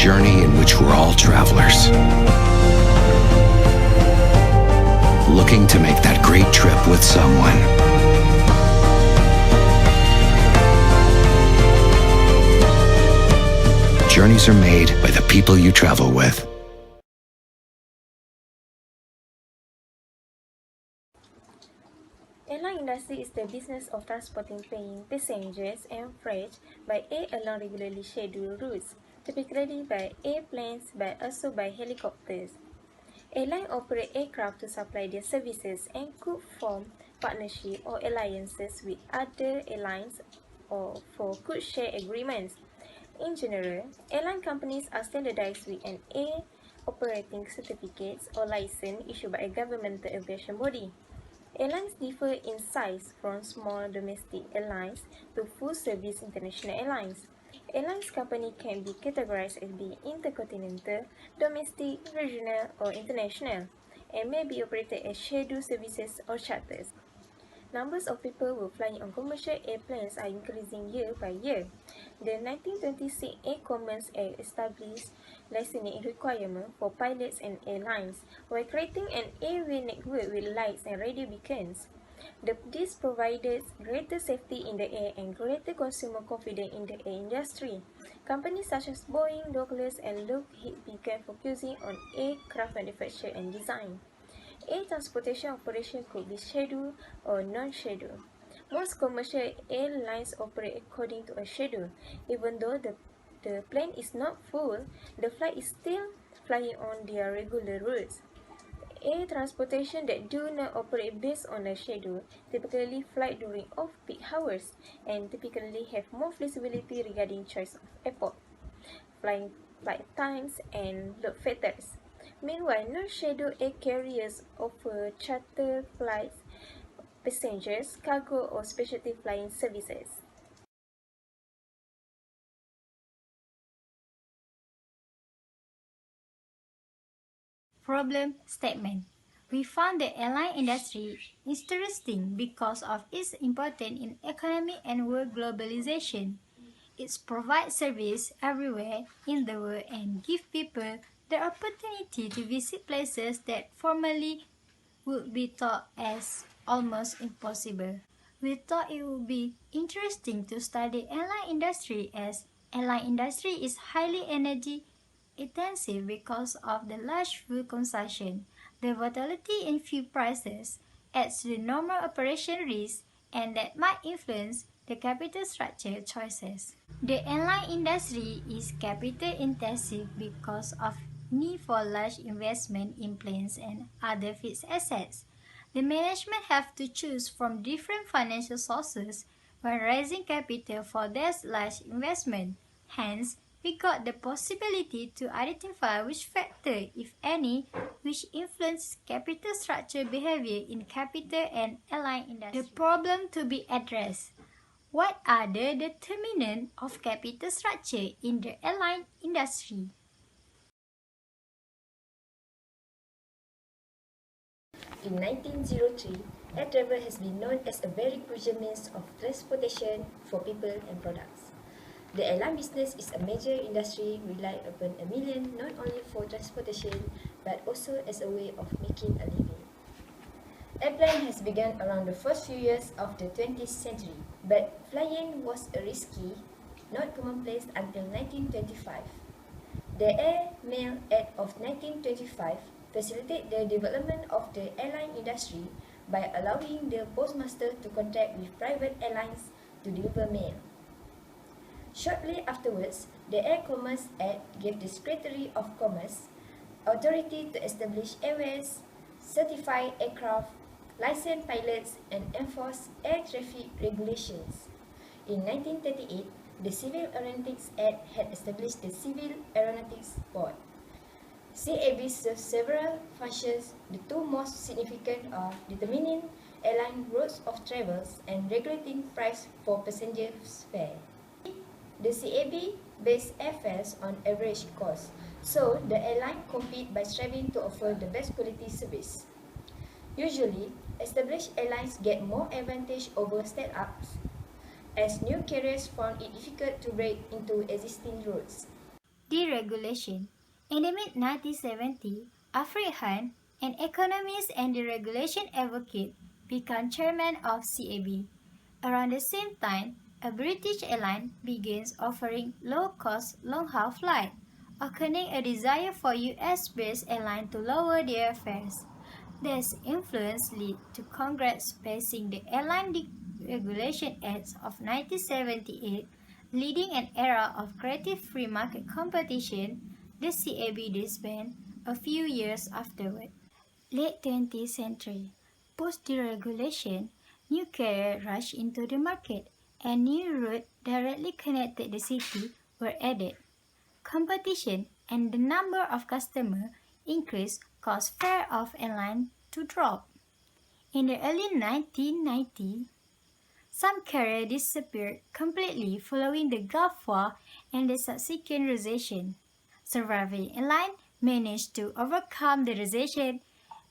journey in which we're all travelers, looking to make that great trip with someone. Journeys are made by the people you travel with. Airline industry is the business of transporting paying passengers and freight by air along regularly scheduled routes, typically by airplanes but also by helicopters. Airlines operate aircraft to supply their services and could form partnerships or alliances with other airlines or for code-share agreements. In general, airline companies are standardized with an air operating certificate or license issued by a governmental aviation body. Airlines differ in size from small domestic airlines to full-service international airlines. Airlines company can be categorized as being intercontinental, domestic, regional, or international, and may be operated as scheduled services or charters. Numbers of people who flying on commercial airplanes are increasing year by year. The 1926 Air Commons Act established licensing requirements for pilots and airlines, while creating an airway network with lights and radio beacons. This provided greater safety in the air and greater consumer confidence in the air industry. Companies such as Boeing, Douglas, and Lockheed began focusing on aircraft manufacture and design. Air transportation operation could be scheduled or non-scheduled. Most commercial airlines operate according to a schedule. Even though the plane is not full, the flight is still flying on their regular routes. Air transportation that do not operate based on a schedule typically fly during off-peak hours and typically have more flexibility regarding choice of airport, flight times, and load factors. Meanwhile, non-scheduled air carriers offer charter flights, passengers, cargo, or specialty flying services. Problem statement. We found the airline industry interesting because of its importance in economy and world globalization. It provides service everywhere in the world and gives people the opportunity to visit places that formerly would be thought as almost impossible. We thought it would be interesting to study airline industry as airline industry is highly energy intensive because of the large fuel consumption. The volatility in fuel prices adds to the normal operation risk and that might influence the capital structure choices. The airline industry is capital intensive because of need for large investment in planes and other fixed assets. The management have to choose from different financial sources when raising capital for this large investment. Hence, we got the possibility to identify which factor, if any, which influence capital structure behavior in capital and airline industry. The problem to be addressed. What are the determinants of capital structure in the airline industry? In 1903, air travel has been known as a very crucial means of transportation for people and products. The airline business is a major industry relied upon a million not only for transportation but also as a way of making a living. Airplane has begun around the first few years of the 20th century, but flying was a risky, not commonplace until 1925. The Air Mail Act of 1925 facilitated the development of the airline industry by allowing the postmaster to contract with private airlines to deliver mail. Shortly afterwards, the Air Commerce Act gave the Secretary of Commerce authority to establish airways, certify aircraft, license pilots, and enforce air traffic regulations. In 1938, the Civil Aeronautics Act had established the Civil Aeronautics Board. CAB serves several functions. The two most significant are determining airline routes of travels and regulating price for passengers' fare. The CAB bases airfares on average cost, so the airline compete by striving to offer the best quality service. Usually, established airlines get more advantage over startups, as new carriers found it difficult to break into existing routes. Deregulation. In the mid-1970s, Afrihan, an economist and deregulation advocate, became chairman of CAB. Around the same time, a British airline begins offering low-cost, long-haul flights, occasioning a desire for US-based airlines to lower their fares. This influence led to Congress passing the Airline Deregulation Act of 1978, leading an era of creative free market competition. The CAB disbanded a few years afterward. Late 20th century. Post-deregulation, new carriers rushed into the market, and new routes directly connected the city were added. Competition and the number of customers increased caused fare of airlines to drop. In the early 1990s, some carriers disappeared completely following the Gulf War and the subsequent recession. Surviving airlines managed to overcome the recession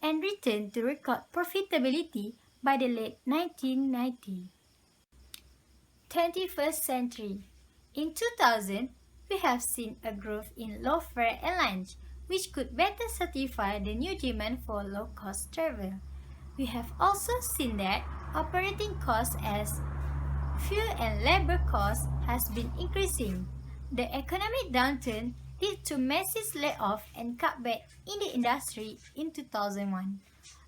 and return to record profitability by the late 1990s. 21st century. In 2000, we have seen a growth in low-fare airlines, which could better satisfy the new demand for low-cost travel. We have also seen that operating costs as fuel and labor costs has been increasing. The economic downturn led to massive layoffs and cutbacks in the industry in 2001.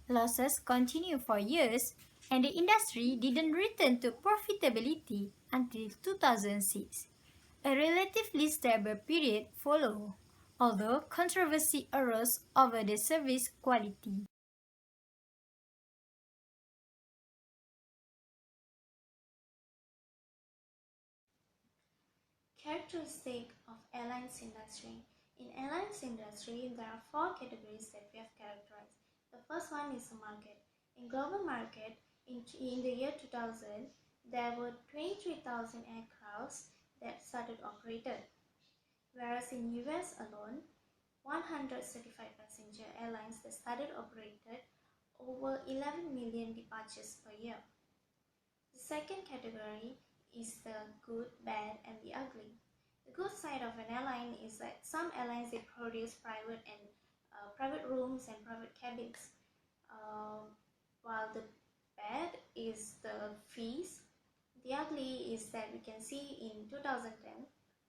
Losses continued for years, and the industry didn't return to profitability until 2006. A relatively stable period followed, although controversy arose over the service quality. Characteristic of airlines industry. In airlines industry, there are four categories that we have characterized. The first one is the market. In global market, in the year 2000, there were 23,000 aircrafts that started operated, whereas in US alone, 100 certified passenger airlines that started operated over 11 million departures per year. The second category is the good, bad, and the ugly. The good side of an airline is that some airlines they produce private rooms and private cabins, while the bad is the fees. The ugly is that we can see in 2010,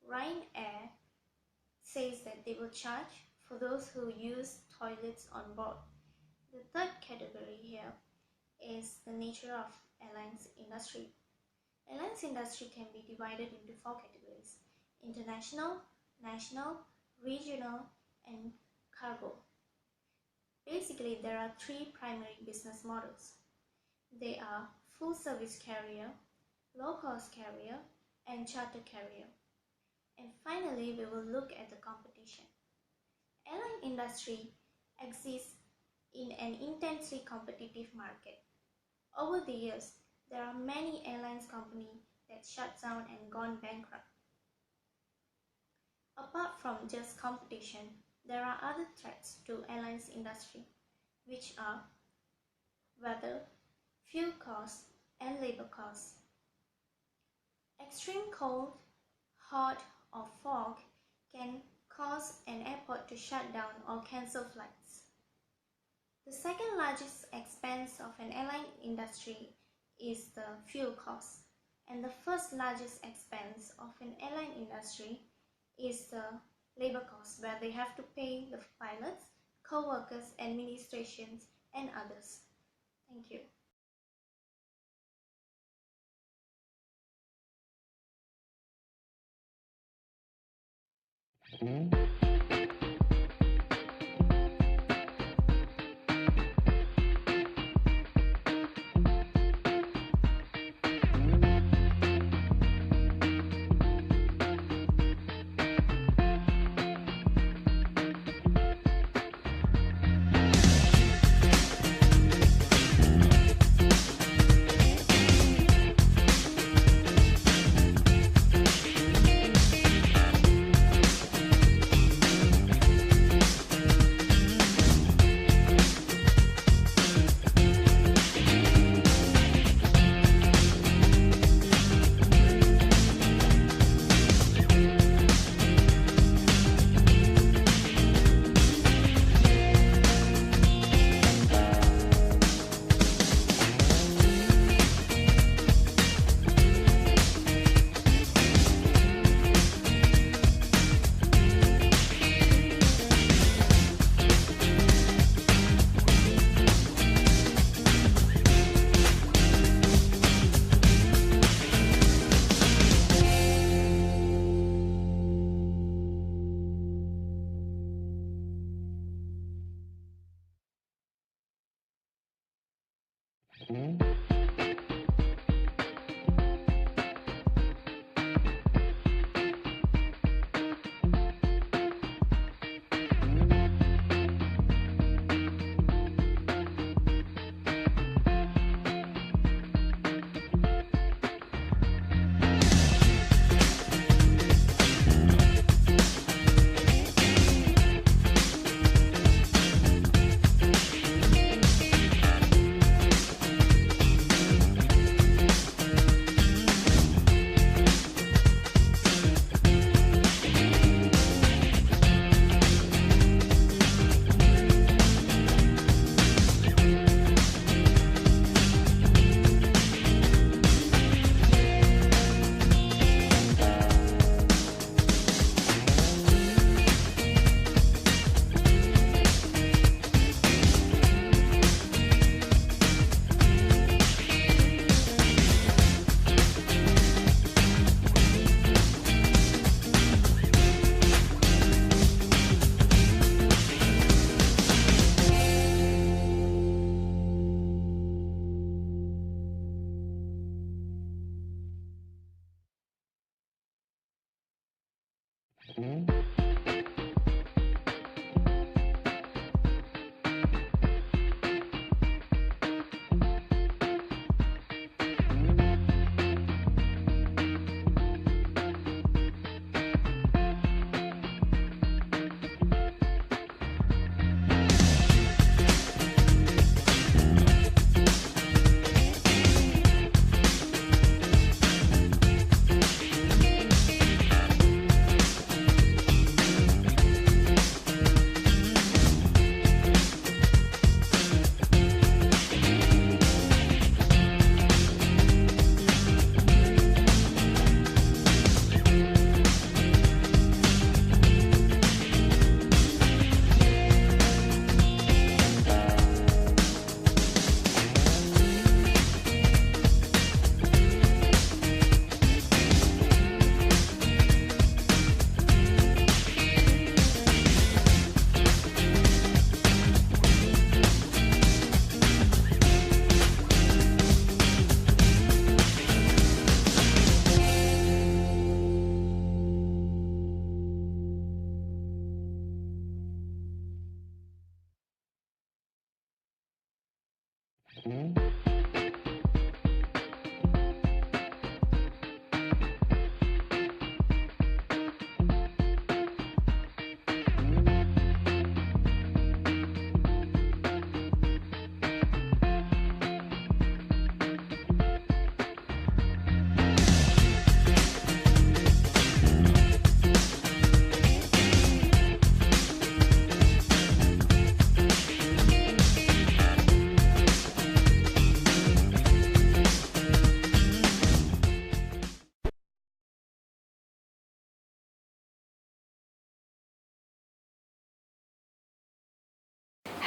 Ryanair says that they will charge for those who use toilets on board. The third category here is the nature of airlines industry. Airlines industry can be divided into four categories: international, national, regional, and cargo. Basically, there are three primary business models. They are full service carrier, low cost carrier, and charter carrier. And finally, we will look at the competition. Airline industry exists in an intensely competitive market. Over the years, there are many airlines companies that shut down and gone bankrupt. Apart from just competition, there are other threats to airlines industry, which are weather, fuel costs, and labor costs. Extreme cold, hot, or fog can cause an airport to shut down or cancel flights. The second largest expense of an airline industry is the fuel cost, and the first largest expense of an airline industry is the labor cost, where they have to pay the pilots, co-workers, administrations, and others. Thank you.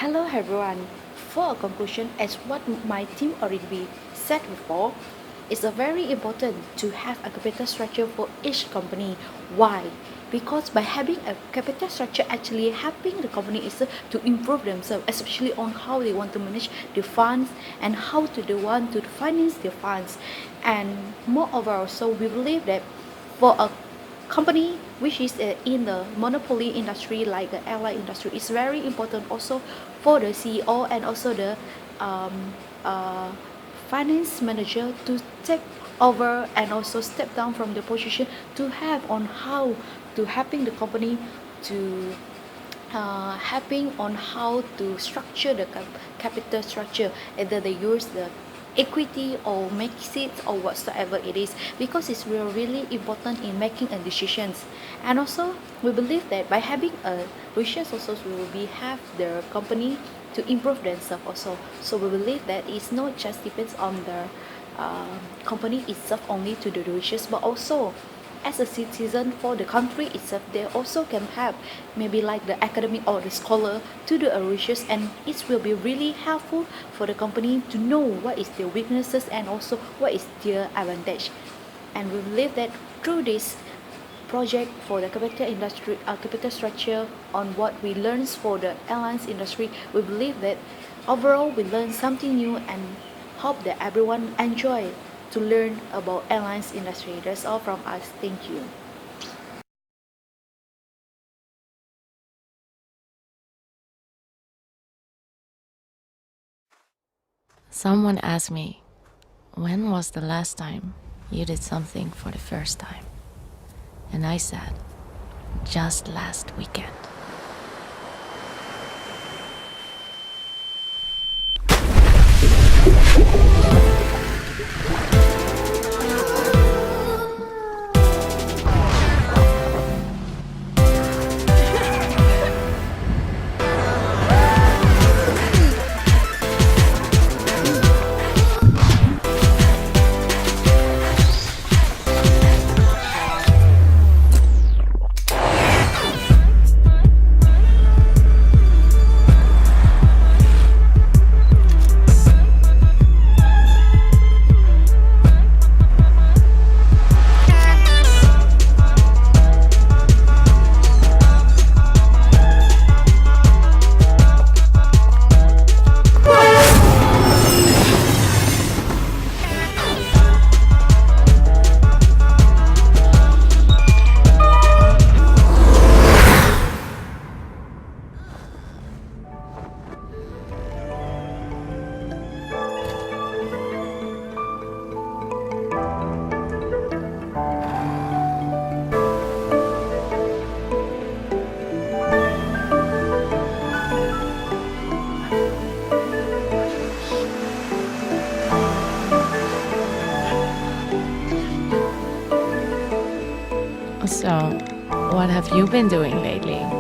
Hello everyone. For a conclusion, as what my team already said before, it's a very important to have a capital structure for each company. Why? Because by having a capital structure actually helping the company is to improve themselves, especially on how they want to manage the funds and how to they want to finance their funds. And moreover, also we believe that for a company which is in the monopoly industry like the airline industry is very important also for the CEO and also the um, uh, finance manager to take over and also step down from the position to have on how to helping the company to helping on how to structure the capital structure, either they use the equity or make it or whatsoever it is, because it's really important in making a decisions. And also we believe that by having a wishes also we will be have the company to improve themselves also. So we believe that it's not just depends on the company itself only to do the wishes, but also as a citizen for the country itself they also can have maybe like the academic or the scholar to do a research, and it will be really helpful for the company to know what is their weaknesses and also what is their advantage. And we believe that through this project for the capital industry capital structure on what we learn for the airlines industry, we believe that overall we learn something new and hope that everyone enjoy to learn about airlines industry. That's all from us. Thank you. Someone asked me, when was the last time you did something for the first time? And I said, just last weekend. So, what have you been doing lately?